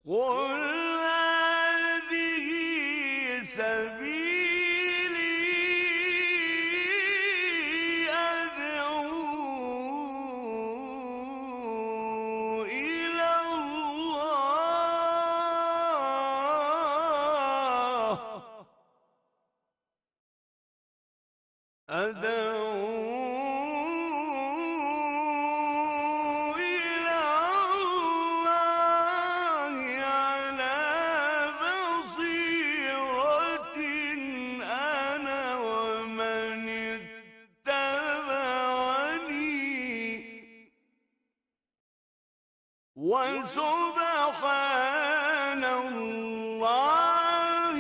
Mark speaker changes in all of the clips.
Speaker 1: قل هذه سبيلي أدعو إلى الله على بصيرة أنا ومن اتبعني وسبحان الله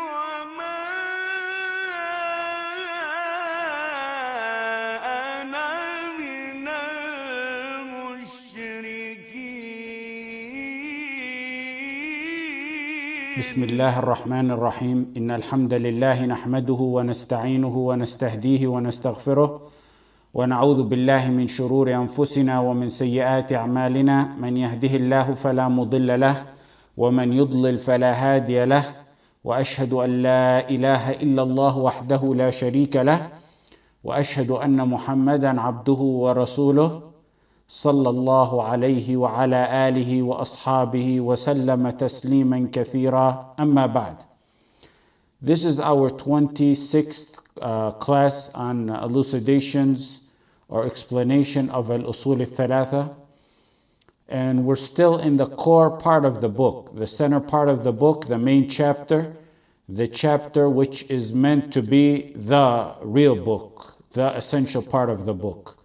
Speaker 1: وما أنا من المشركين.
Speaker 2: بسم الله الرحمن الرحيم. إن الحمد لله نحمده ونستعينه ونستهديه ونستغفره ونعوذ بالله من شرور أنفسنا ومن سيئات أعمالنا. من يهده الله فلا مضل له ومن يضلل فلا هادي له، وأشهد أن لا إله إلا الله وحده لا شريك له، وأشهد أن محمدا عبده ورسوله صلى الله عليه وعلى آله وأصحابه وسلم تسليما كثيرا. أما بعد. This is our 26th class on elucidations or explanation of al-usul al-thalatha, and we're still in the core part of the book, the center part of the book, the main chapter, the chapter which is meant to be the real book, the essential part of the book.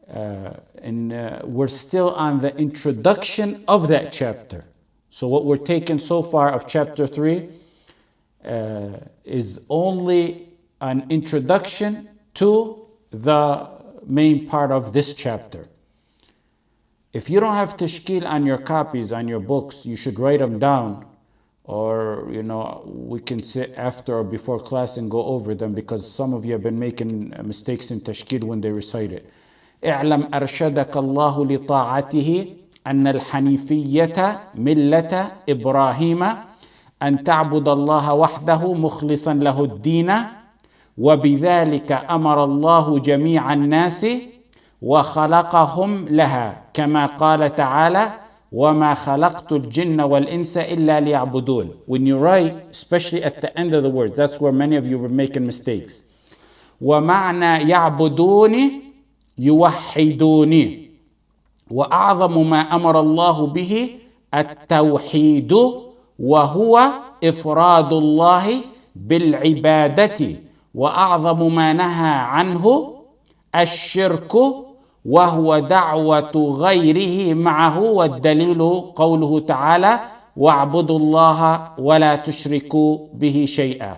Speaker 2: And we're still on the introduction of that chapter. So what we're taking so far of chapter 3 is only an introduction to the main part of this chapter. If you don't have tashkil on your copies, on your books, you should write them down, or we can sit after or before class and go over them, because some of you have been making mistakes in tashkil when they recite it. اعلم أرشدك الله لطاعته أن الحنيفية ملة إبراهيم أن تعبد الله وحده مخلصا له الدين وبذلك أمر الله جميع الناس وخلقهم لها كما قال تعالى وما خلقت الجن والإنس إلا ليعبدون. When you write, especially at the end of the words, that's where many of you were making mistakes. ومعنى يعبدوني يوحدوني، وأعظم ما أمر الله به التوحيد، وهو إفراد الله بالعبادة، وأعظم ما نهى عنه الشرك، وهو دعوة غيره معه، والدليل قوله تعالى واعبدوا الله ولا تشركوا به شيئا.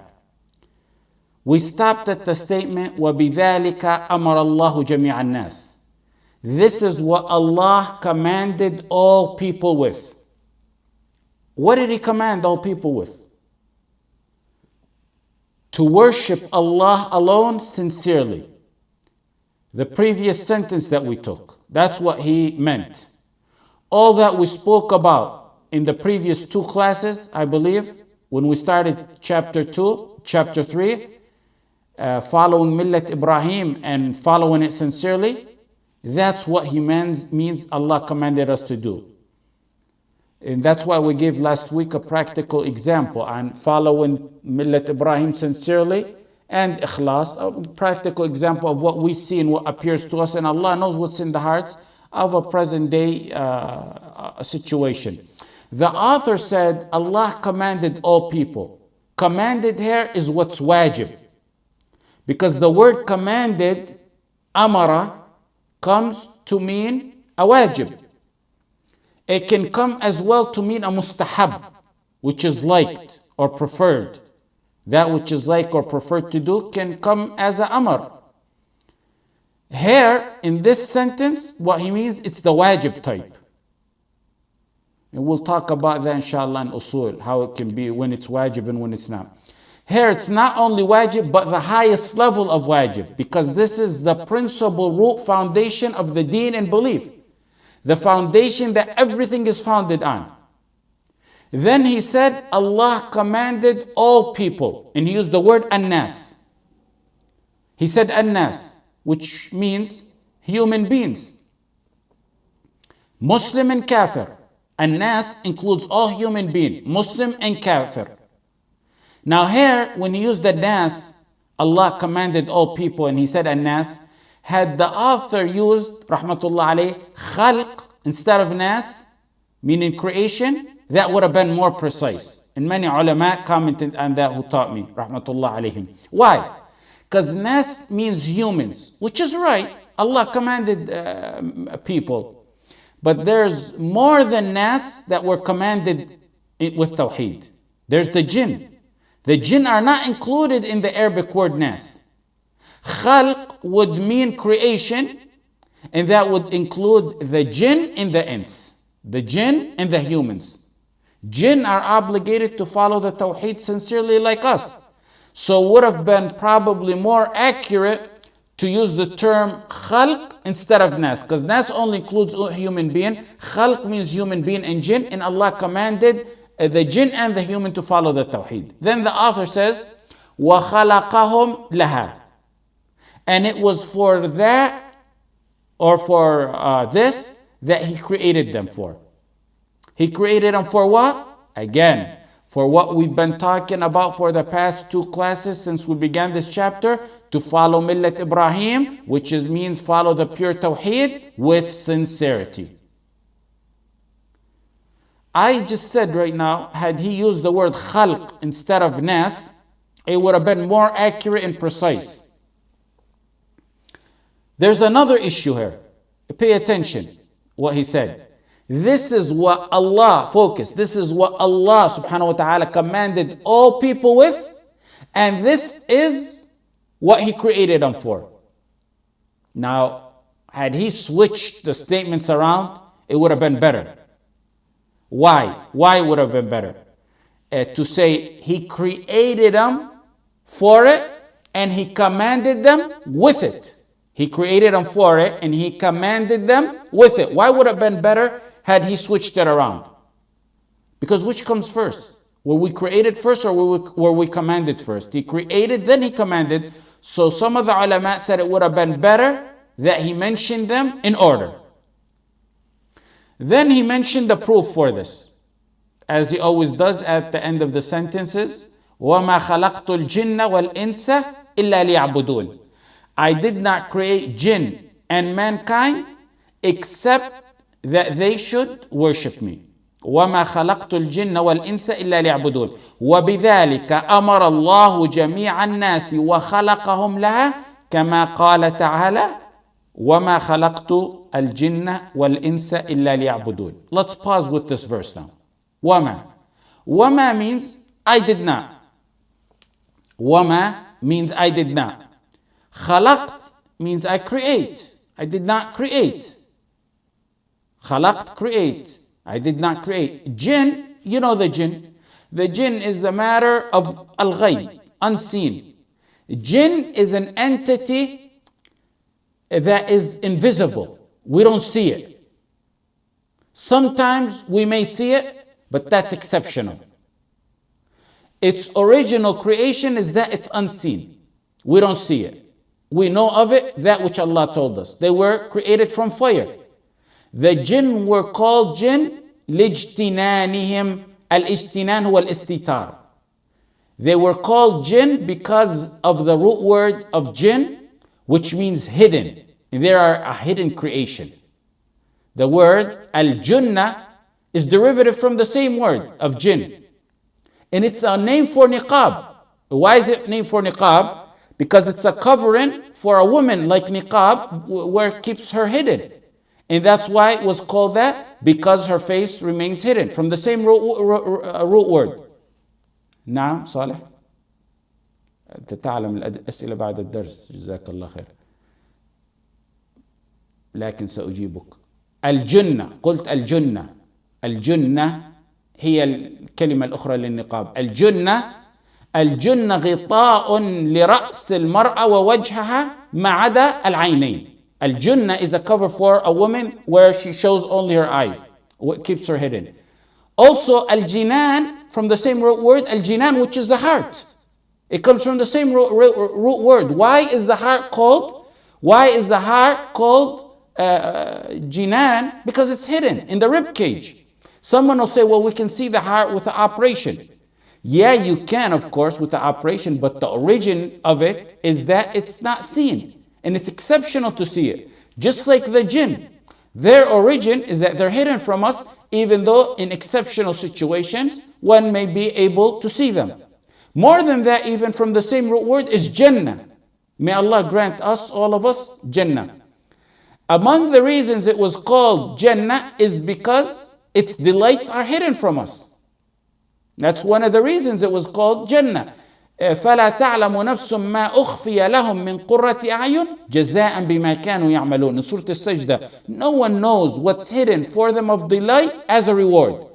Speaker 2: We stopped at the statement وَبِذَلِكَ أَمَرَ اللَّهُ جَمِيعَ النَّاسِ. This is what Allah commanded all people with. What did He command all people with? To worship Allah alone sincerely. The previous sentence that we took, that's what He meant. All that we spoke about in the previous two classes, I believe, when we started chapter 3, following Millat Ibrahim and following it sincerely, that's what He means Allah commanded us to do. And that's why we gave last week a practical example on following Millat Ibrahim sincerely and ikhlas, a practical example of what we see and what appears to us, and Allah knows what's in the hearts of a present day situation. The author said Allah commanded all people. Commanded here is what's wajib, because the word commanded, amara, comes to mean a wajib. It can come as well to mean a mustahab, which is liked or preferred. That which is liked or preferred to do can come as a amar. Here, in this sentence, what he means, it's the wajib type. And we'll talk about that inshallah in usul, how it can be when it's wajib and when it's not. Here it's not only wajib, but the highest level of wajib, because this is the principal root foundation of the deen and belief. The foundation that everything is founded on. Then he said, Allah commanded all people. And he used the word an-nas. He said an-nas, which means human beings. Muslim and kafir. An-nas includes all human beings, Muslim and kafir. Now here, when he used the nas, Allah commanded all people, and he said an-nas, had the author used, rahmatullah alayh, khalq instead of nas, meaning creation, that would have been more precise. And many ulama commented on that who taught me, rahmatullah alayhim. Why? Because nas means humans, which is right. Allah commanded people. But there's more than nas that were commanded with Tawheed. There's the jinn. The jinn are not included in the Arabic word nas. Khalq would mean creation, and that would include the jinn and the ins. The jinn and the humans. Jinn are obligated to follow the Tawheed sincerely like us. So would have been probably more accurate to use the term khalq instead of nas, because nas only includes a human being. Khalq means human being and jinn, and Allah commanded the jinn and the human to follow the Tawheed. Then the author says, وَخَلَقَهُمْ لَهَا. And it was for that, or for this, that He created them for. He created them for what? Again, for what we've been talking about for the past 2 classes since we began this chapter, to follow Millat Ibrahim, which means follow the pure Tawheed with sincerity. I just said right now, had he used the word khalq instead of nas, it would have been more accurate and precise. There's another issue here. Pay attention what he said. This is what Allah, focus, this is what Allah subhanahu wa ta'ala commanded all people with, and this is what He created them for. Now, had he switched the statements around, it would have been better. Why? Why would have been better? To say He created them for it and He commanded them with it. He created them for it and He commanded them with it. Why would it have been better had he switched it around? Because which comes first? Were we created first or were we commanded first? He created, then He commanded. So some of the ulama said it would have been better that He mentioned them in order. Then He mentioned the proof for this, as He always does at the end of the sentences. وَمَا خَلَقْتُ الْجِنَّ وَالْإِنسَ إِلَّا لِيَعْبُدُونَ. I did not create jinn and mankind except that they should worship me. وَمَا خَلَقْتُ الْجِنَّ وَالْإِنسَ إِلَّا لِيَعْبُدُونَ وَبِذَلِكَ أَمَرَ اللَّهُ جَمِيعَ النَّاسِ وَخَلَقَهُمْ لَهَا كَمَا قَالَ تَعَالَى وَمَا خَلَقْتُ الْجِنَّ وَالْإِنسَ إِلَّا لِيَعْبُدُونَ. Let's pause with this verse now. وَمَا. وَمَا means I did not. وَمَا means I did not. خَلَقْت means I create. I did not create. خَلَقْت, create. I did not create. Jinn, you know the jinn. The jinn is a matter of al-ghayb, unseen. Jinn is an entity that is invisible. We don't see it. Sometimes we may see it, but that's exceptional. Its original creation is that it's unseen. We don't see it. We know of it, that which Allah told us. They were created from fire. The jinn were called jinn lijtinanihim. Al-ijtinan huwa al-istitar. They were called jinn because of the root word of jinn, which means hidden. And they are a hidden creation. The word al-junnah is derivative from the same word of jinn. And it's a name for niqab. Why is it named for niqab? Because it's a covering for a woman like niqab, where it keeps her hidden. And that's why it was called that, because her face remains hidden, from the same root word. نعم صالح أنت تعلم الأسئلة بعد الدرس جزاك الله خير لكن سأجيبك. الجنة، قلت الجنة. الجنة هي الكلمة الأخرى للنقاب. الجنة غطاء لرأس المرأة ووجهها ما عدا العينين. Al-Junnah is a cover for a woman where she shows only her eyes, what keeps her hidden. Also, al-jinan, from the same root word, al-jinan, which is the heart. It comes from the same root word. Why is the heart called jinan? Because it's hidden in the rib cage. Someone will say, well, we can see the heart with the operation. Yeah, you can, of course, with the operation, but the origin of it is that it's not seen. And it's exceptional to see it. Just like the jinn. Their origin is that they're hidden from us, even though in exceptional situations, one may be able to see them. More than that, even from the same root word is Jannah. May Allah grant us, all of us, Jannah. Among the reasons it was called Jannah is because its delights are hidden from us. That's one of the reasons it was called Jannah. فَلَا تَعْلَمُ نَفْسٌ مَا أُخْفِيَ لَهُم مِّن قُرَّةِ أَعْيُنٍ جَزَاءً بِمَا كَانُوا يَعْمَلُونَ. In Surah Al-Sajdah, no one knows what's hidden for them of delight as a reward.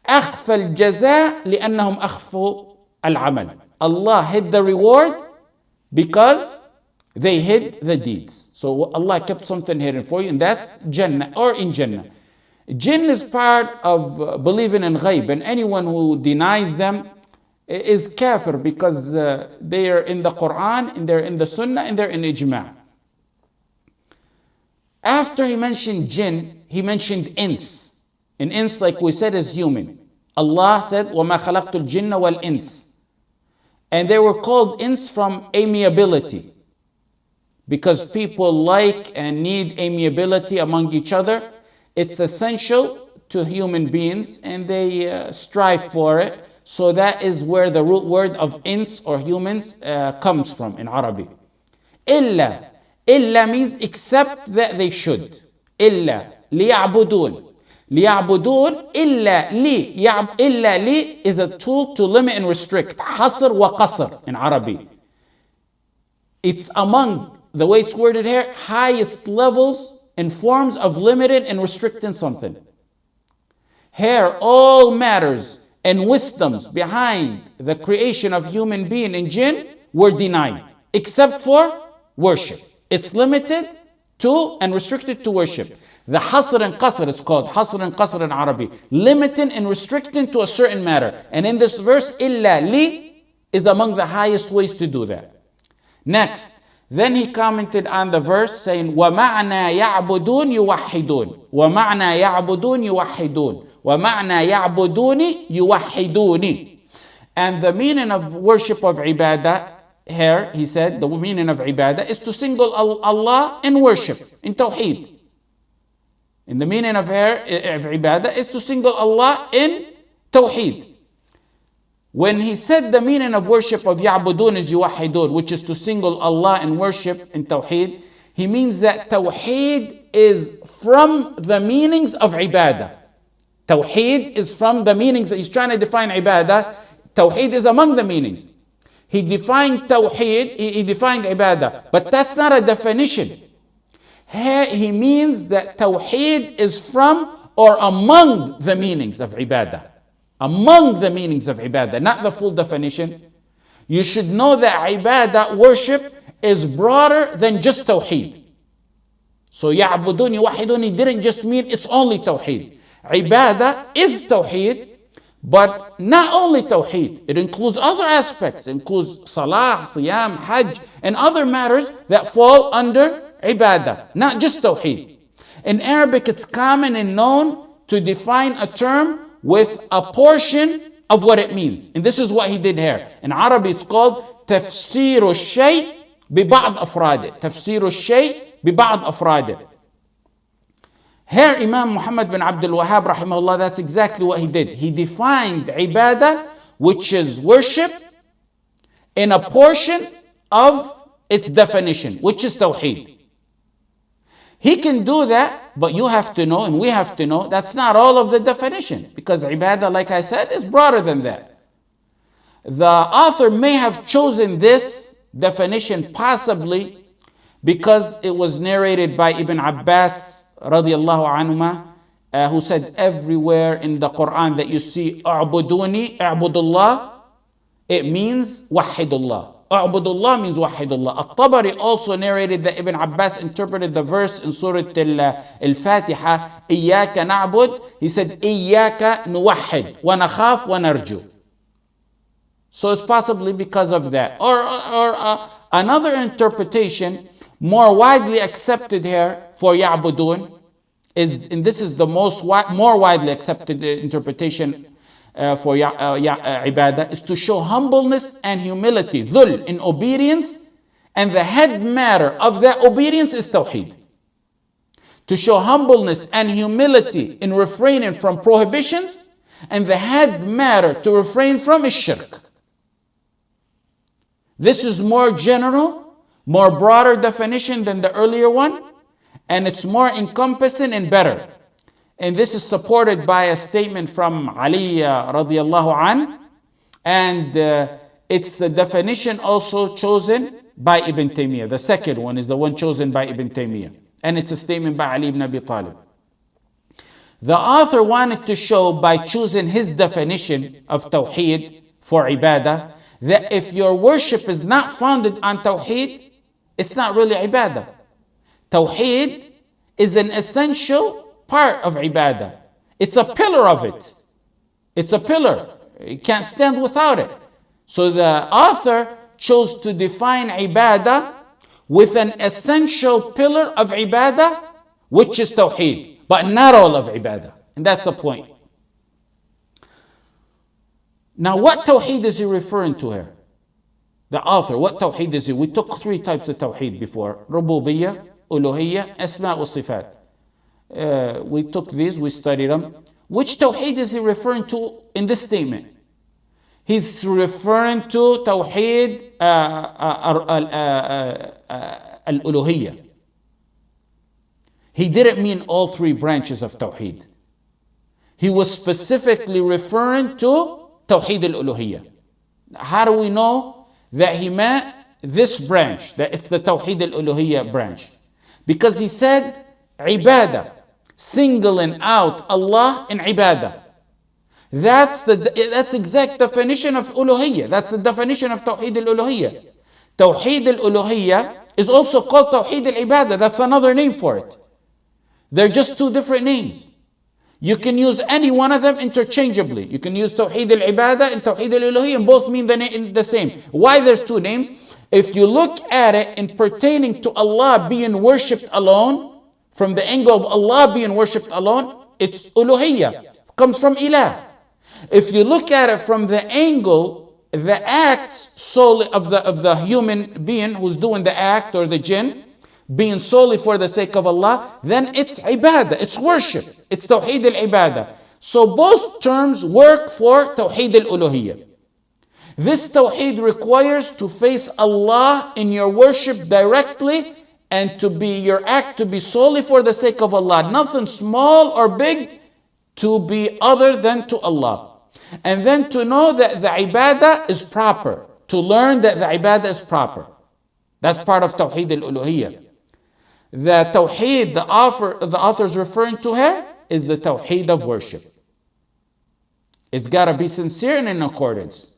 Speaker 2: أَخْفَى الْجَزَاء لِأَنَّهُمْ أَخْفُوا الْعَمَلِ. Allah hid the reward because they hid the deeds. So Allah kept something hidden for you, and that's Jannah, or in Jannah. Jinn is part of believing in ghaib, and anyone who denies them is kafir, because they are in the Quran, and they're in the Sunnah, and they're in Ijma'. After he mentioned jinn, he mentioned ins. And ins, like we said, is human. Allah said, وَمَا خَلَقْتُ الْجِنَّ وَالْإِنسِ. And they were called ins from amiability, because people like and need amiability among each other. It's essential to human beings, and they strive for it. So that is where the root word of ins, or humans, comes from in Arabic. Illa. Illa means except that they should. Illa. لِيَعْبُدُونَ. لِيَعْبُدُونَ إِلَّا لِي. إِلَّا لِي is a tool to limit and restrict. حصر وقصر in Arabic. It's among, the way it's worded here, highest levels and forms of limiting and restricting something. Here, all matters and wisdoms behind the creation of human being and jinn were denied, except for worship. It's limited to and restricted to worship. The hasr and qasr, it's called hasr and qasr in Arabic, limiting and restricting to a certain matter. And in this verse, illa li is among the highest ways to do that. Next, then he commented on the verse saying, وَمَعْنَا يَعْبُدُونَ يُوَحِّدُونَ وَمَعْنَا يَعْبُدُونَ يُوَحِّدُونَ وَمَعْنَا يَعْبُدُونِ يُوَحِّدُونِ. And the meaning of worship of ibadah here, he said, the meaning of ibadah is to single Allah in worship, in Tawheed. And the meaning of ibadah is to single Allah in Tawheed. When he said the meaning of worship of ya'budun is yuwahidun, which is to single Allah in worship in Tawheed, he means that Tawheed is from the meanings of ibadah. Tawheed is from the meanings that he's trying to define ibadah. Tawheed is among the meanings. He defined Tawheed, he defined ibadah, but that's not a definition. He means that Tawheed is from or among the meanings of ibadah. Among the meanings of ibadah, not the full definition. You should know that ibadah, worship, is broader than just Tawheed. So ya'budun, yuwahidun, he didn't just mean it's only Tawheed. Ibadah is Tawheed, but not only Tawheed. It includes other aspects. It includes Salah, Siyam, Hajj, and other matters that fall under ibadah, not just Tawheed. In Arabic, it's common and known to define a term with a portion of what it means. And this is what he did here. In Arabic, it's called تفسير الشيء ببعض أفراده. تفسير الشيء ببعض أفراده. Here, Imam Muhammad bin Abdul Wahhab, rahimahullah, that's exactly what he did. He defined ibadah, which is worship, in a portion of its definition, which is Tawheed. He can do that, but you have to know, and we have to know, that's not all of the definition, because ibadah, like I said, is broader than that. The author may have chosen this definition possibly because it was narrated by Ibn Abbas radiallahu anhuma, who said everywhere in the Quran that you see a'buduni, a'budullah, it means wahidullah. A'budullah means wahidullah. At-Tabari also narrated that Ibn Abbas interpreted the verse in Surah Al-Fatiha, Iyaka na'bud. He said, Iyaka nuwahid, wa nakhaf wa narju. So it's possibly because of that. Or another interpretation, more widely accepted here for ya'budun, is, and this is the more widely accepted interpretation for ibadah, is to show humbleness and humility, dhul, in obedience, and the head matter of that obedience is tawheed. To show humbleness and humility in refraining from prohibitions, and the head matter to refrain from is shirk. This is more general, more broader definition than the earlier one, and it's more encompassing and better. And this is supported by a statement from Ali radiallahu an, and it's the definition also chosen by Ibn Taymiyyah. The second one is the one chosen by Ibn Taymiyyah, and it's a statement by Ali ibn Abi Talib. The author wanted to show by choosing his definition of Tawheed for ibadah that if your worship is not founded on Tawheed, it's not really ibadah. Tawheed is an essential part of ibadah. It's a pillar of it. It's a pillar. You can't stand without it. So the author chose to define ibadah with an essential pillar of ibadah, which is Tawheed, but not all of ibadah. And that's the point. Now, what Tawheed is he referring to here? The author, what Tawheed is he? We took three types of Tawheed before. Rububiyyah, Uluhiyyah, Asma wa Sifat. We took these, we studied them. Which Tawheed is he referring to in this statement? He's referring to Tawheed al-Uluhiyyah. He didn't mean all three branches of Tawheed. He was specifically referring to Tawheed al-Uluhiyyah. How do we know that he meant this branch, that it's the Tawheed al-Uluhiyyah branch? Because he said ibadah, singling out Allah in ibadah. That's exact definition of uluhiyyah. That's the definition of Tawheed al-Uluhiyyah. Tawheed al-Uluhiyyah is also called Tawheed al-Ibadah. That's another name for it. They're just two different names. You can use any one of them interchangeably. You can use Tawheed al-Ibadah and Tawheed al-Uluhiyyah, and both mean the same. Why there's two names? If you look at it in pertaining to Allah being worshipped alone, from the angle of Allah being worshipped alone, it's uluhiyyah. It comes from ilah. If you look at it from the angle, the acts solely of the human being who's doing the act, or the jinn, being solely for the sake of Allah, then it's ibadah, it's worship. It's Tawheed al-Ibadah. So both terms work for Tawheed al-Uluhiyyah. This Tawheed requires to face Allah in your worship directly, and to be your act to be solely for the sake of Allah, nothing small or big to be other than to Allah. And then to know that the ibadah is proper, to learn that the ibadah is proper. That's part of Tawheed al-Uluhiyyah. The Tawheed the author is referring to here is the Tawheed of worship. It's got to be sincere and in accordance.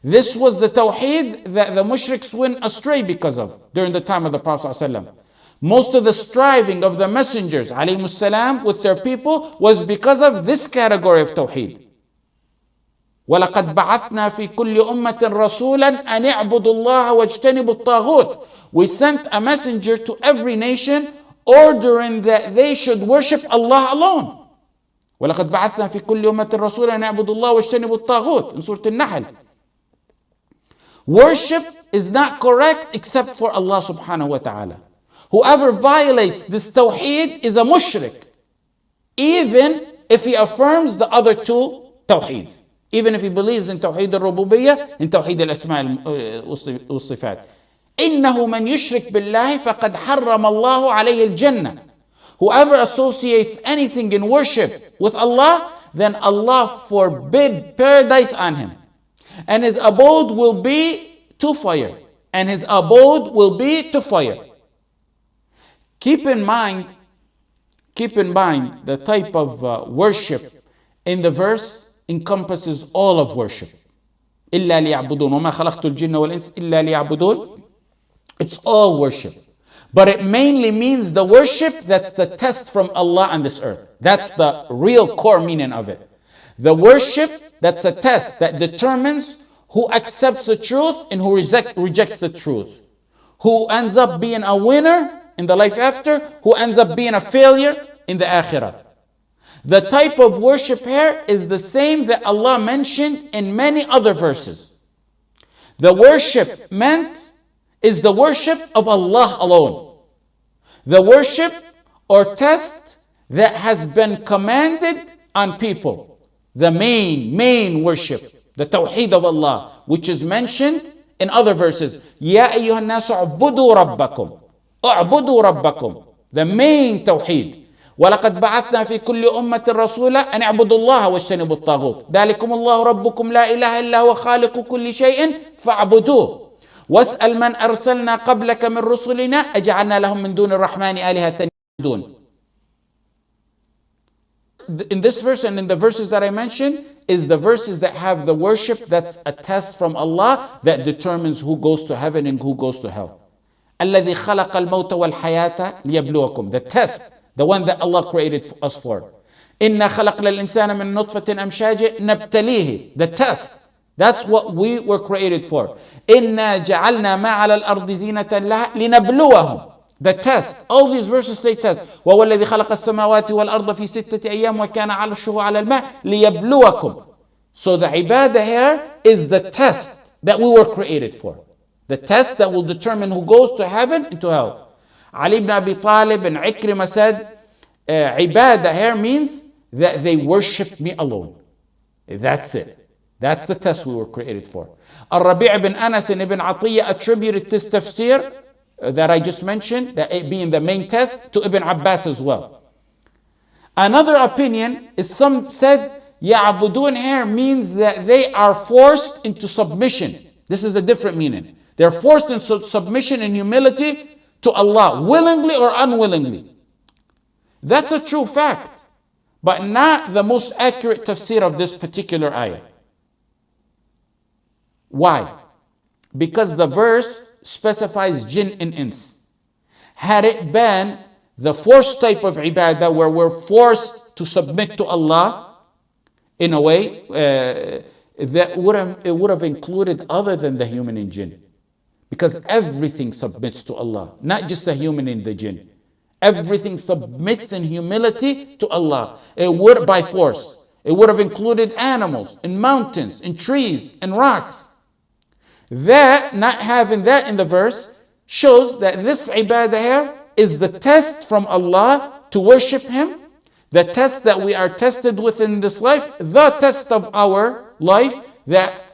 Speaker 2: This was the Tawheed that the mushriks went astray because of during the time of the Prophet ﷺ. Most of the striving of the messengers ﷺ with their people was because of this category of Tawheed. وَلَقَدْ بَعَثْنَا فِي كُلِّ أُمَّةٍ رَسُولًا أَنِ اعْبُدُوا اللَّهَ وَاجْتَنِبُوا الطَّاغُوتِ. We sent a messenger to every nation ordering that they should worship Allah alone. وَلَقَدْ بَعَثْنَا فِي كُلِّ أُمَّةٍ رَسُولًا أَنِ اعْبُدُوا اللَّهَ وَاجْتَنِبُوا الطَّاغُوتِ in Surah Al-Nahl. Worship is not correct except for Allah subhanahu wa ta'ala. Whoever violates this tawheed is a mushrik, even if he affirms the other two tawheeds. Even if he believes in Tawheed al-Rububiyyah and Tawheed al-Asma al-Sifat. إِنَّهُ مَنْ يُشْرِكْ بِاللَّهِ فَقَدْ حَرَّمَ اللَّهُ عَلَيْهِ الْجَنَّةِ. Whoever associates anything in worship with Allah, then Allah forbid paradise on him. And his abode will be to fire. And his abode will be to fire. Keep in mind the type of worship in the verse encompasses all of worship. إلا ليعبدون وما خلقت الجن والإنس إلا ليعبدون. It's all worship. But it mainly means the worship that's the test from Allah on this earth. That's the real core meaning of it. The worship that's a test that determines who accepts the truth and who rejects the truth. Who ends up being a winner in the life after, who ends up being a failure in the akhirah. The type of worship here is the same that Allah mentioned in many other verses. The worship meant is the worship of Allah alone. The worship or test that has been commanded on people. The main worship, the Tawheed of Allah, which is mentioned in other verses. Ya ayyuhan nasu u'budu rabbakum. U'budu rabbakum. The main Tawheed. ولقد بعثنا في كل أمة رسولا أن اعبدوا الله واجتنبوا الطاغوت ذلكم الله ربكم لا إله إلا هو خالق كل شيء فاعبدوه واسأل من أرسلنا قبلك من رسلنا أجعلنا لهم من دون الرحمن آلهة يعبدون. In this verse and in the verses that I mentioned is the verses that have the worship that's a test from Allah that determines who goes to heaven and who goes to hell. الذي خلق الموت والحياة ليبلوكم. The test, the one that Allah created us for. إنا خلقنا الإنسان من نطفة أمشاج نبتليه. The test. That's what we were created for. إنا جعلنا ما على الأرض زينة لها لنبلوهم. The test. All these verses say test. وهو الذي خلق السماوات والأرض في 6 أيام وكان عرشه على الماء ليبلوكم. So the ibadah here is the test that we were created for. The test that will determine who goes to heaven and to hell. Ali ibn Abi Talib and Ikrimah said, ibadah here means that they worship me alone. That's it. That's the test we were created for. Al-Rabi' ibn Anas and Ibn Atiyah attributed this tafsir that I just mentioned, that it being the main test, to Ibn Abbas as well. Another opinion is some said, Ya'budun here means that they are forced into submission. This is a different meaning. They're forced into submission and humility to Allah, willingly or unwillingly. That's a true fact, but not the most accurate tafsir of this particular ayah. Why? Because the verse specifies jinn and ins. Had it been the forced type of ibadah where we're forced to submit to Allah in a way, that would have included other than the human and jinn. Because everything submits to Allah, not just the human and the jinn. Everything submits in humility to Allah. It would by force. It would have included animals and mountains and trees and rocks. That, not having that in the verse, shows that this ibadah here is the test from Allah to worship Him. The test that we are tested with in this life, the test of our life that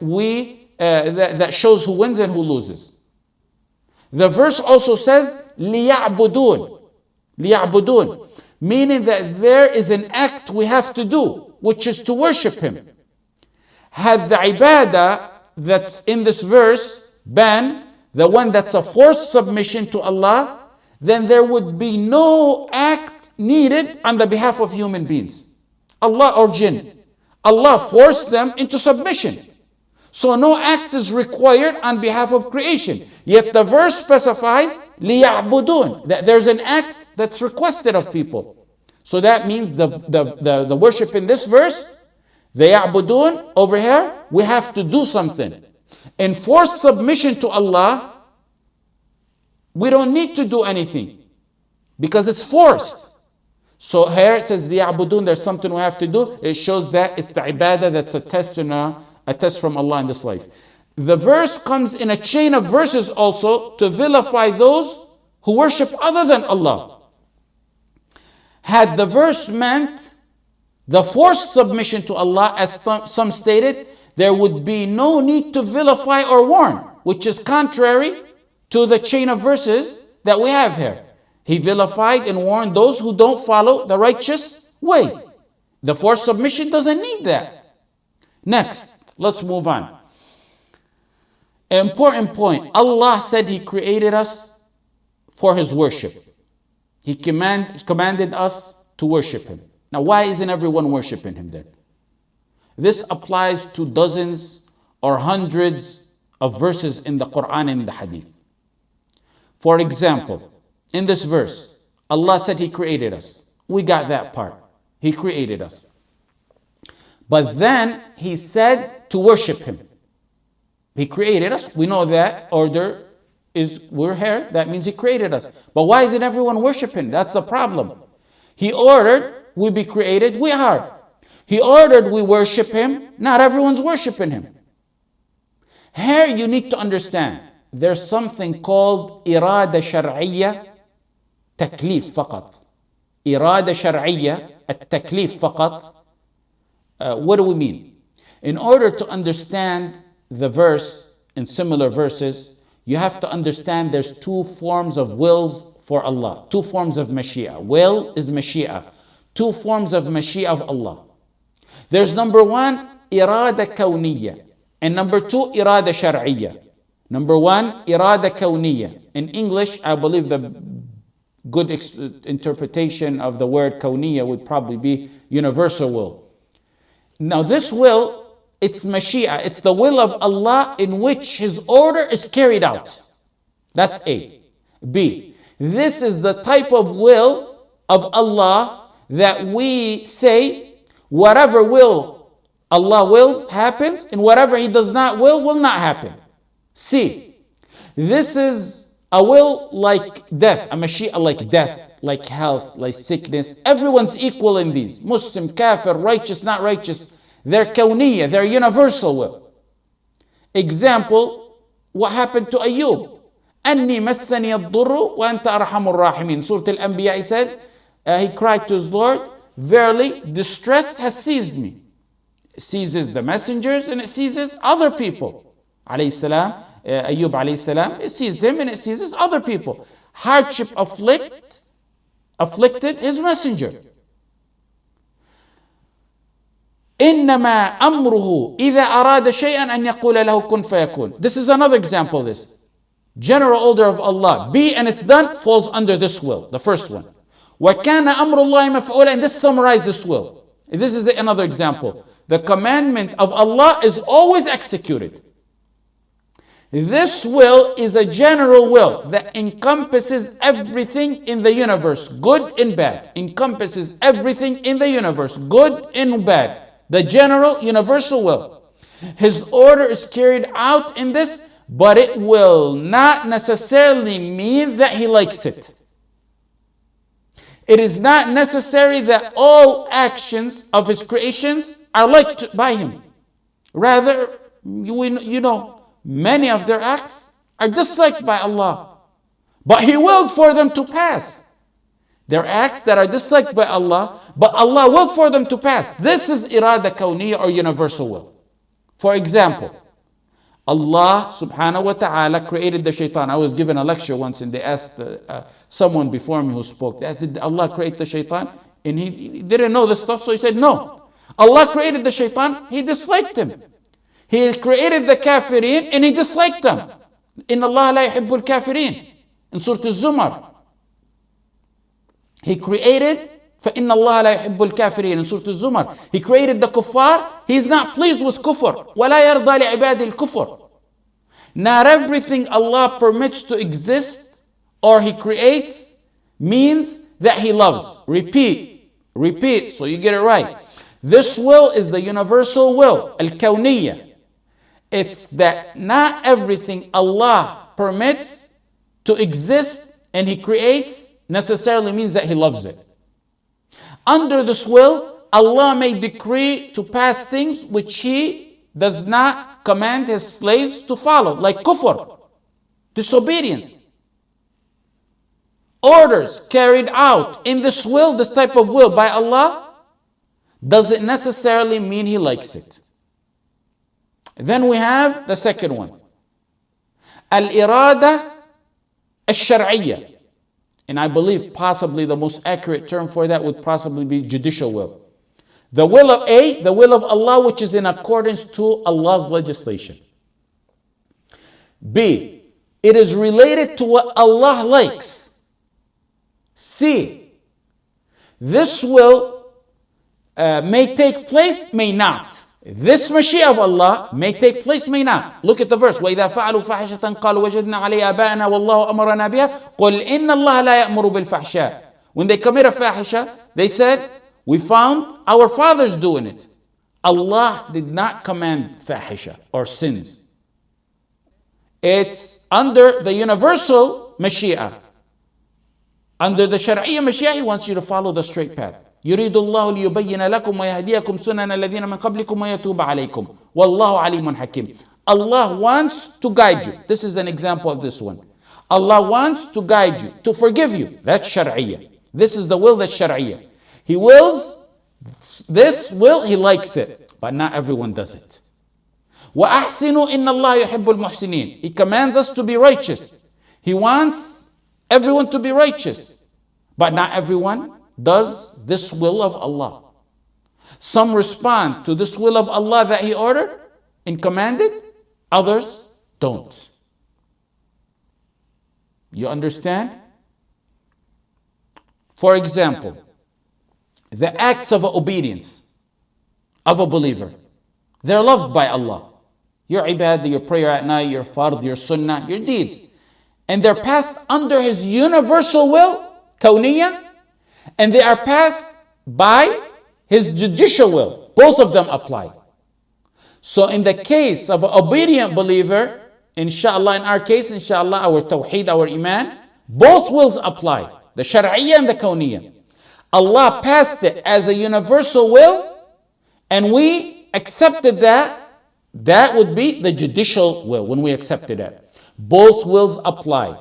Speaker 2: that shows who wins and who loses. The verse also says, لِيَعْبُدُونَ. لِيَعْبُدُونَ. Meaning that there is an act we have to do, which is to worship Him. Had the ibadah that's in this verse been the one that's a forced submission to Allah, then there would be no act needed on the behalf of human beings, Allah or jinn. Allah forced them into submission. So no act is required on behalf of creation. Yet the verse specifies لِيَعْبُدُونَ, that there's an act that's requested of people. So that means the worship in this verse, the يَعْبُدُونَ over here, we have to do something. In forced submission to Allah, we don't need to do anything because it's forced. So here it says لِيَعْبُدُونَ, there's something we have to do. It shows that it's the ibadah that's a test from Allah in this life. The verse comes in a chain of verses also to vilify those who worship other than Allah. Had the verse meant the forced submission to Allah, as some stated, there would be no need to vilify or warn, which is contrary to the chain of verses that we have here. He vilified and warned those who don't follow the righteous way. The forced submission doesn't need that. Next, let's move on. An important point. Allah said He created us for His worship. He commanded us to worship Him. Now, why isn't everyone worshiping Him then? This applies to dozens or hundreds of verses in the Quran and the Hadith. For example, in this verse, Allah said He created us. We got that part. He created us. But then He said to worship Him. He created us. We know that order is we're here. That means He created us. But why isn't everyone worshiping? That's the problem. He ordered we be created. We are. He ordered we worship Him. Not everyone's worshiping Him. Here you need to understand. There's something called إرادة شرعية تكليف فقط. إرادة شرعية التكليف فقط. What do we mean? In order to understand the verse and similar verses, you have to understand there's two forms of wills for Allah. Two forms of mashia. Will is mashia. Two forms of mashia of Allah. There's number one, إرادة كونية. And number two, إرادة شرعية. Number one, إرادة كونية. In English, I believe the good interpretation of the word كونية would probably be universal will. Now this will, it's mashia. It's the will of Allah in which His order is carried out. That's A. B. This is the type of will of Allah that we say whatever will Allah wills happens and whatever He does not will not happen. C. This is a will like death, a mashia like death, like health, like sickness. Everyone's equal in these. Muslim, kafir, righteous, not righteous. They're kawniyya, they're universal will. Example, what happened to Ayub? أني مسني الضر وأنت أرحم الراحمين. Surah Al-Anbiya, he said, he cried to his Lord, verily distress has seized me. It seizes the messengers and it seizes other people. Alayhi salam, Ayub alayhi salam, it seized him and it seizes other people. Hardship afflicted his messenger. إنما أمره إذا أراد شيئا أن يقول له كن فيكون. This is another example of this. General order of Allah, be and it's done, falls under this will, the first one. وَكَانَ أَمْرُ اللَّهِ مَفْعُولًا. And this summarizes this will. This is another example. The commandment of Allah is always executed. This will is a general will that encompasses everything in the universe, good and bad. Encompasses everything in the universe, good and bad. The general universal will. His order is carried out in this, but it will not necessarily mean that He likes it. It is not necessary that all actions of His creations are liked by Him. Rather, you know, many of their acts are disliked by Allah. But He willed for them to pass. There are acts that are disliked by Allah, but Allah willed for them to pass. This is irada kawniyya or universal will. For example, Allah subhanahu wa ta'ala created the shaitan. I was given a lecture once and they asked someone before me who spoke, they asked, did Allah create the shaitan? And he didn't know this stuff, so he said, no. Allah created the shaitan, He disliked him. He created the kafirin and He disliked them. Inna Allah la yuhibbul kafirin. In Surah Al-Zumar. He created, فَإِنَّ اللَّهَ لَا يُحِبُّ الْكَافِرِينَ. In Surah Al-Zumar. He created the kuffar. He's not pleased with kufr. وَلَا يَرْضَى لِعِبَادِ الْكُفْرِ. Not everything Allah permits to exist or He creates means that He loves. Repeat, so you get it right. This will is the universal will, al-kawniyya. It's that not everything Allah permits to exist and He creates necessarily means that He loves it. Under this will, Allah may decree to pass things which He does not command His slaves to follow, like kufr, disobedience. Orders carried out in this will, this type of will by Allah, doesn't necessarily mean He likes it. Then we have the second one. Al-irada al-shar'iyya. And I believe possibly the most accurate term for that would possibly be judicial will. The will of A, the will of Allah, which is in accordance to Allah's legislation. B, it is related to what Allah likes. C, this will may take place, may not. This Mashiach of Allah may take place, may not. Look at the verse. وَإِذَا فَعَلُوا فَاحِشَةً قَالُوا وَجَدْنَا عَلَيْهَا آبَاءَنَا وَاللَّهُ أَمَرَنَا بِهَا قُلْ إِنَّ اللَّهَ لَا يَأْمُرُ بِالْفَحْشَاءِ. When they commit a fahisha, they said, we found our fathers doing it. Allah did not command fahisha or sins. It's under the universal Mashiach. Under the Shari'ah Mashiach, He wants you to follow the straight path. يريد الله ليبين لكم ويهديكم سنن الذين من قبلكم ويتوب عليكم والله عليم حكيم. Allah wants to guide you. This is an example of this one. Allah wants to guide you, to forgive you. That's Shari'ah. This is the will that's Shari'ah. He wills this will, He likes it, but not everyone does it. وَأَحْسِنُوا إِنَّ اللَّهَ يُحِبُّ الْمُحْسِنِينَ. He commands us to be righteous. He wants everyone to be righteous, but not everyone does this will of Allah. Some respond to this will of Allah that He ordered and commanded, others don't. You understand? For example, the acts of obedience of a believer, they're loved by Allah. Your ibadah, your prayer at night, your fard, your sunnah, your deeds. And they're passed under His universal will, kawniyah, and they are passed by His judicial will. Both of them apply. So in the case of an obedient believer, inshallah, in our case, inshallah, our Tawheed, our Iman, both wills apply. The Shar'iyyah and the Kawniyah. Allah passed it as a universal will, and we accepted that. That would be the judicial will when we accepted that. Both wills apply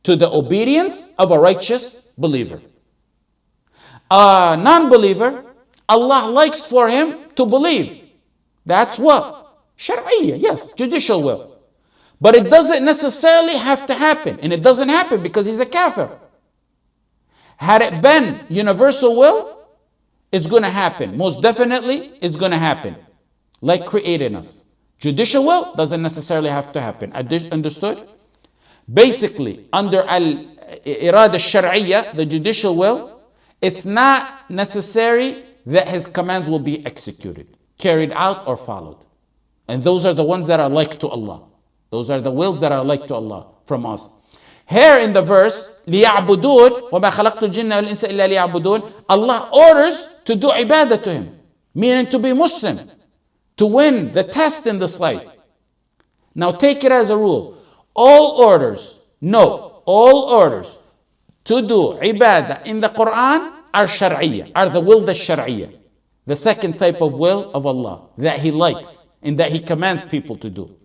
Speaker 2: to the obedience of a righteous believer. A non-believer, Allah likes for him to believe. That's what? Shar'iyyah, yes, judicial will. But it doesn't necessarily have to happen. And it doesn't happen because he's a kafir. Had it been universal will, it's going to happen. Most definitely, it's going to happen. Like creating us. Judicial will doesn't necessarily have to happen. Understood? Basically, under al-irada al-shar'iyyah, the judicial will, it's not necessary that His commands will be executed, carried out, or followed. And those are the ones that are like to Allah. Those are the wills that are like to Allah from us. Here in the verse, لِيَعْبُدُونَ وَمَا خَلَقْتُ الْجِنَّ وَالْإِنسَ إِلَّا لِيَعْبُدُونَ. Allah orders to do ibadah to Him, meaning to be Muslim, to win the test in this life. Now take it as a rule. All orders to do ibadah in the Quran are Shar'iyyah, are the will that's Shar'iyyah. The second type of will of Allah that He likes and that He commands people to do.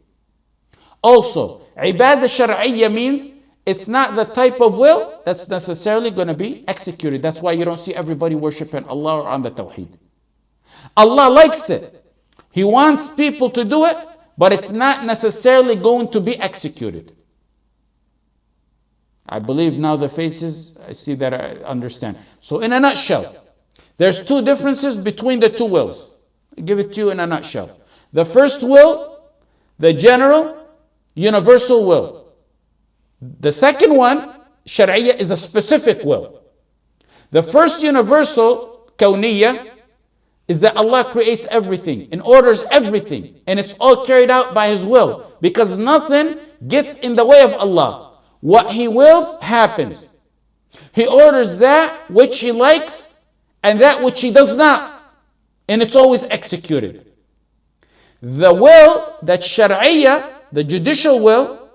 Speaker 2: Also, ibadah Shar'iyyah means it's not the type of will that's necessarily going to be executed. That's why you don't see everybody worshiping Allah or on the Tawheed. Allah likes it. He wants people to do it, but it's not necessarily going to be executed. I believe now the faces, I see that I understand. So in a nutshell, there's two differences between the two wills. I'll give it to you in a nutshell. The first will, the general, universal will. The second one, Shar'iyyah, is a specific will. The first universal, Kawniyah, is that Allah creates everything and orders everything, and it's all carried out by His will, because nothing gets in the way of Allah. What He wills happens. He orders that which He likes and that which He does not, and it's always executed. The will, that Shar'iyyah, the judicial will,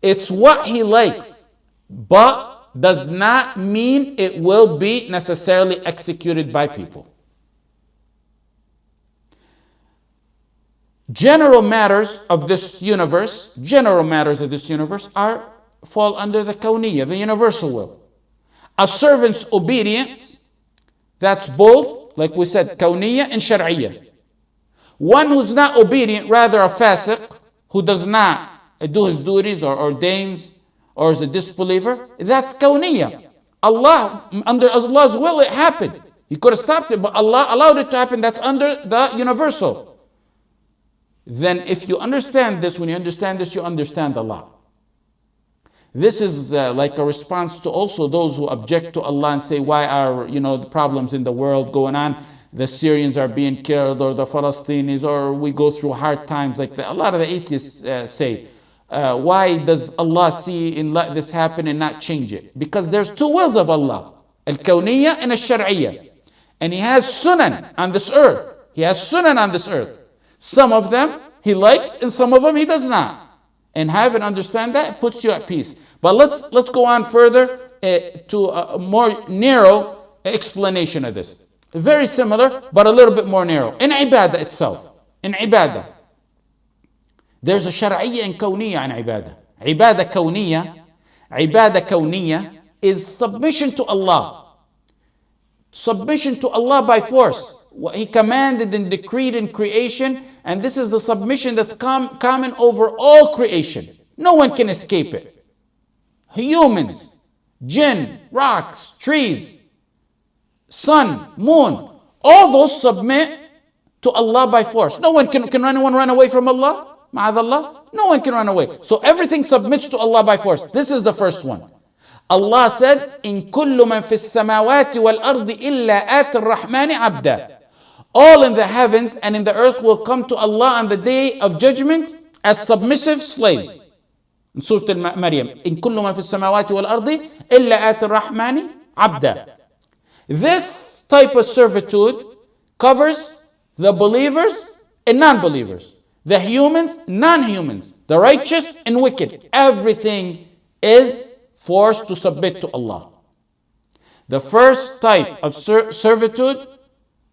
Speaker 2: it's what He likes, but does not mean it will be necessarily executed by people. General matters of this universe fall under the Kawniyah, the universal will. A servant's obedience, that's both, like we said, Kawniyah and Shar'iyyah. One who's not obedient, rather a fasiq, who does not do his duties or ordains or is a disbeliever, that's Kawniyah. Allah, under Allah's will, it happened. He could have stopped it, but Allah allowed it to happen. That's under the universal. Then if you understand this, when you understand this, you understand Allah. This is like a response to also those who object to Allah and say, why are the problems in the world going on? the Syrians are being killed, or the Palestinians, or we go through hard times like that. A lot of the atheists say, why does Allah see and let this happen and not change it? Because there's two wills of Allah, al-kawniyya and al-shar'iyya. And He has sunan on this earth. He has sunan on this earth. Some of them He likes and some of them He does not. And have and understand that, it puts you at peace. But let's go on further to a more narrow explanation of this. Very similar, but a little bit more narrow. In ibadah itself, in ibadah, there's a shar'iyya and kawniyya in ibadah. Ibadah kawniyya is submission to Allah. Submission to Allah by force. What He commanded and decreed in creation, and this is the submission that's common over all creation. No one can escape it. Humans, jinn, rocks, trees, sun, moon, all those submit to Allah by force. No one can anyone run away from Allah? Ma'adallah? No one can run away. So everything submits to Allah by force. This is the first one. Allah said, "In kullu man fis samawati wal ardi illa at ar-rahmani abda." All in the heavens and in the earth will come to Allah on the day of judgment as submissive slaves. In Surah Al-Maryam, "In kullu man fis samawati wal ardi illa at ar-rahmani abda." This type of servitude covers the believers and non-believers, the humans, non-humans, the righteous and wicked. Everything is forced to submit to Allah. The first type of servitude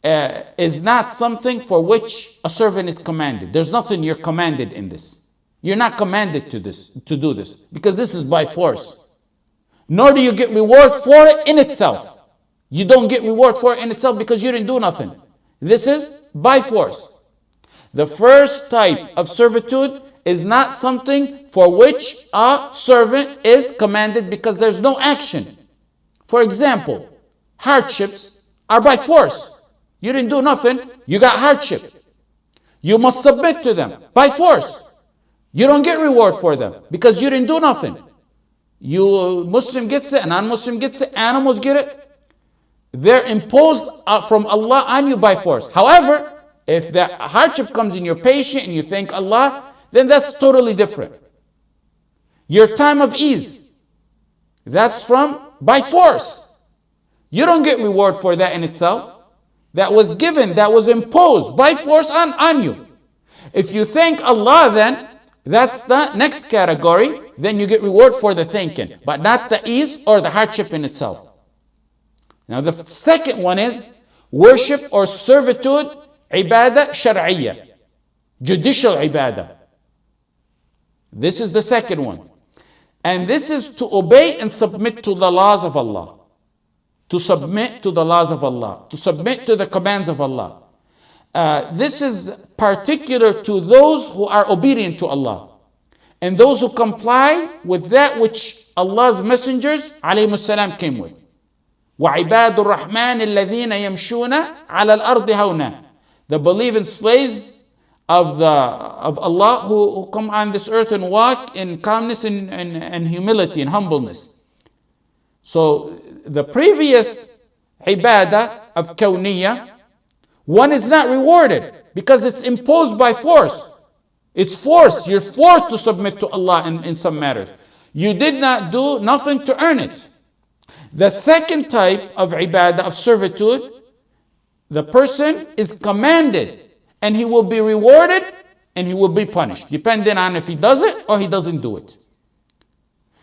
Speaker 2: is not something for which a servant is commanded. There's nothing you're commanded in this. You're not commanded to do this, because this is by force. Nor do you get reward for it in itself. You don't get reward for it in itself because you didn't do nothing. This is by force. The first type of servitude is not something for which a servant is commanded because there's no action. For example, hardships are by force. You didn't do nothing, you got hardship. You must submit to them by force. You don't get reward for them because you didn't do nothing. Muslim gets it, a non-Muslim gets it, animals get it. They're imposed from Allah on you by force. However, if the hardship comes and you're patient and you thank Allah, then that's totally different. Your time of ease, that's from by force. You don't get reward for that in itself. That was given, that was imposed by force on you. If you thank Allah, then that's the next category. Then you get reward for the thanking, but not the ease or the hardship in itself. Now the second one is worship or servitude, ibadah shar'iyya, judicial ibadah. This is the second one. And this is to obey and submit to the laws of Allah. To submit to the laws of Allah. To submit to the commands of Allah. This is particular to those who are obedient to Allah. And those who comply with that which Allah's messengers ﷺ came with. وَعِبَادُ الرَّحْمَنِ الَّذِينَ يَمْشُونَ عَلَى الْأَرْضِ هَوْنًا. The believing slaves of Allah who come on this earth and walk in calmness and humility and humbleness. So the previous ibadah of kawniyya, one is not rewarded because it's imposed by force. It's forced. You're forced to submit to Allah in some matters. You did not do nothing to earn it. The second type of ibadah, of servitude, the person is commanded and he will be rewarded and he will be punished, depending on if he does it or he doesn't do it.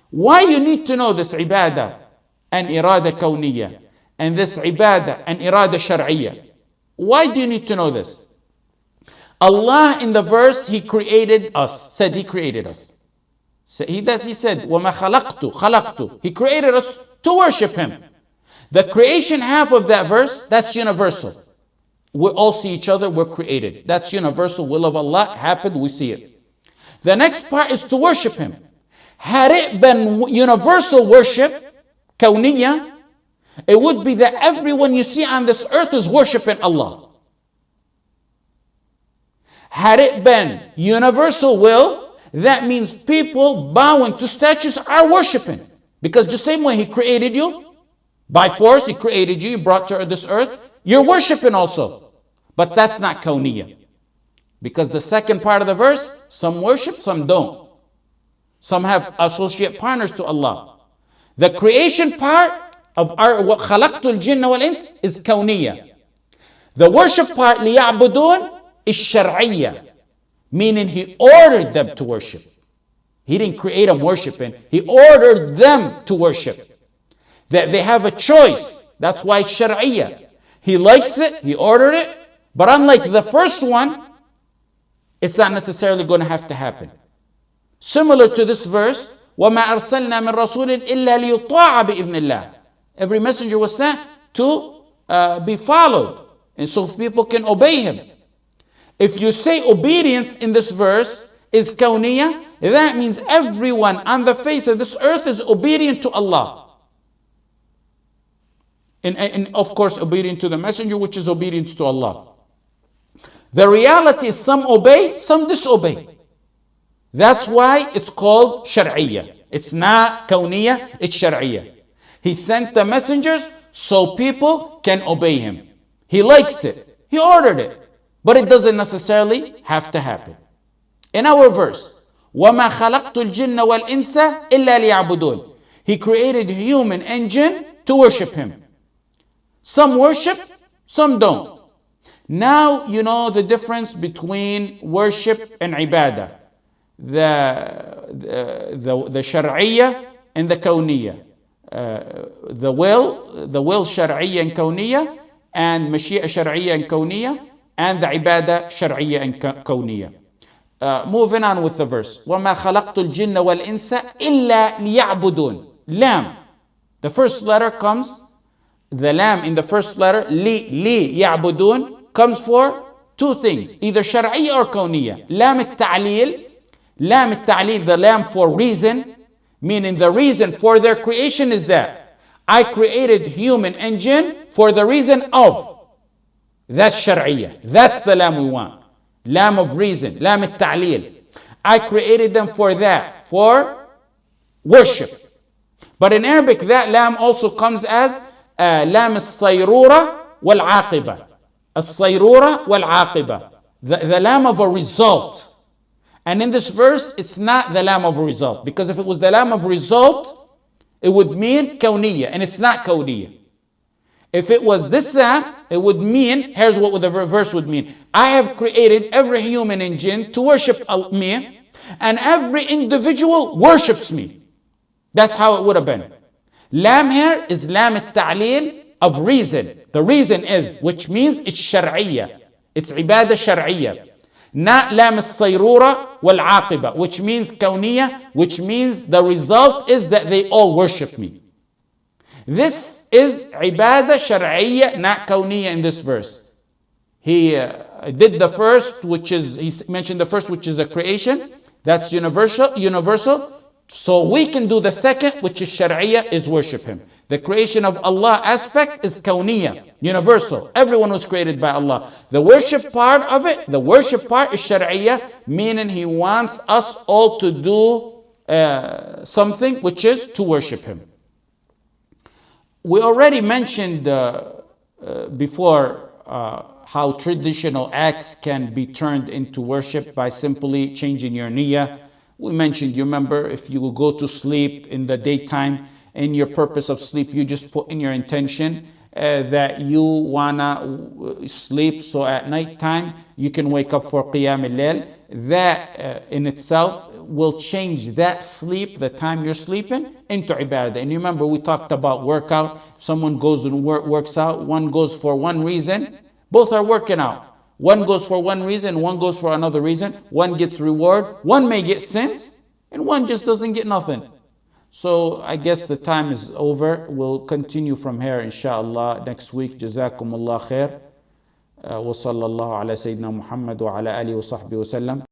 Speaker 2: Why you need to know this ibadah and irada kawniyya and this ibadah and irada shar'iyya? Why do you need to know this? Allah in the verse, He created us, said He created us. He said, وَمَا خَلَقْتُ. He created us to worship Him. The creation half of that verse, that's universal. We all see each other, we're created. That's universal will of Allah, happened, we see it. The next part is to worship Him. Had it been universal worship, kawniyya, it would be that everyone you see on this earth is worshiping Allah. Had it been universal will, that means people bowing to statues are worshiping. Because the same way He created you, by force He created you, brought to this earth, You're worshiping also. But that's not kawniyah. Because the second part of the verse, some worship, some don't. Some have associate partners to Allah. The creation part of our خَلَقْتُ الْجِنَّ وَالْإِنسِ is kawniyah. The worship part, لِيَعْبُدُونَ, is shar'iyah. Meaning he ordered them to worship. He didn't create them worshiping. He ordered them to worship. That they have a choice. That's why it's shar'iyah. He likes it, he ordered it. But unlike the first one, it's not necessarily going to have to happen. Similar to this verse, وَمَا أَرْسَلْنَا مِن رَسُولٍ إِلَّا لِيُطَاعَ بِإِذْنِ اللَّهِ. Every messenger was sent to be followed. And so people can obey him. If you say obedience in this verse is kawniyah, that means everyone on the face of this earth is obedient to Allah. And of course obedient to the messenger, which is obedience to Allah. The reality is some obey, some disobey. That's why it's called shar'iyah. It's not kawniyah, it's shar'iyah. He sent the messengers so people can obey him. He likes it. He ordered it. But it doesn't necessarily have to happen. In our verse, وَمَا خَلَقْتُ الْجِنَّ وَالْإِنسَ إِلَّا لِيَعْبُدُونَ. He created human and jinn to worship him. Some worship, some don't. Now you know the difference between worship and ibadah. The shar'iyah and the kawniyah. The will shar'iyah and kawniyah, and mashi'a shar'iyah and kawniyah, and the ibadah shar'iyah and kawniyah. Moving on with the verse. وَمَا خَلَقْتُ الْجِنَّ وَالْإِنسَ إِلَّا لِيَعْبُدُونَ. Lam. The first letter comes, the lam in the first letter, li ya'budun, comes for two things, either shar'iyya or kawniyya. Lam al-ta'lil, the lam for reason, meaning the reason for their creation is that I created human and jinn for the reason of. That's shar'iyya. That's the lam we want. Lam of reason, lam al-ta'lil. I created them for that, for worship. But in Arabic, that lam also comes as lam al-sayrura wal-aqiba. Al-sayrura wal-aqiba. The lam of a result. And in this verse, it's not the lam of a result. Because if it was the lam of result, it would mean kawniyya. And it's not kawniyya. If it was this lam, it would mean, here's what the verse would mean. I have created every human and jinn to worship me. And every individual worships me. That's how it would have been. Lam here is lam al-ta'lil of reason. The reason is, which means it's shar'iyya. It's ibadah shar'iyya. Not lam al-sayrura wal-aqiba, which means kawniyya, which means the result is that they all worship me. This is ibadah shar'iyya, not kawniyya in this verse. He did the first, he mentioned the first, which is the creation. That's universal. So we can do the second, which is shar'iyya, is worship him. The creation of Allah aspect is kawniyya, universal. Everyone was created by Allah. The worship part of it, the worship part is shar'iyya, meaning he wants us all to do something, which is to worship him. We already mentioned before how traditional acts can be turned into worship by simply changing your niyyah. We mentioned, you remember, if you go to sleep in the daytime, in your purpose of sleep, you just put in your intention that you wanna sleep, so at nighttime you can wake up for qiyam al-layl. That in itself will change that sleep, the time you're sleeping, into ibadah. And you remember we talked about workout. Someone goes and works out, one goes for one reason, both are working out. One goes for one reason, one goes for another reason. One gets reward, one may get sins, and one just doesn't get nothing. So I guess the time is over. We'll continue from here inshallah next week. Jazakumullah khair. Wa sallallahu ala Sayyidina Muhammad wa ala alihi wa sahbihi wa sallam.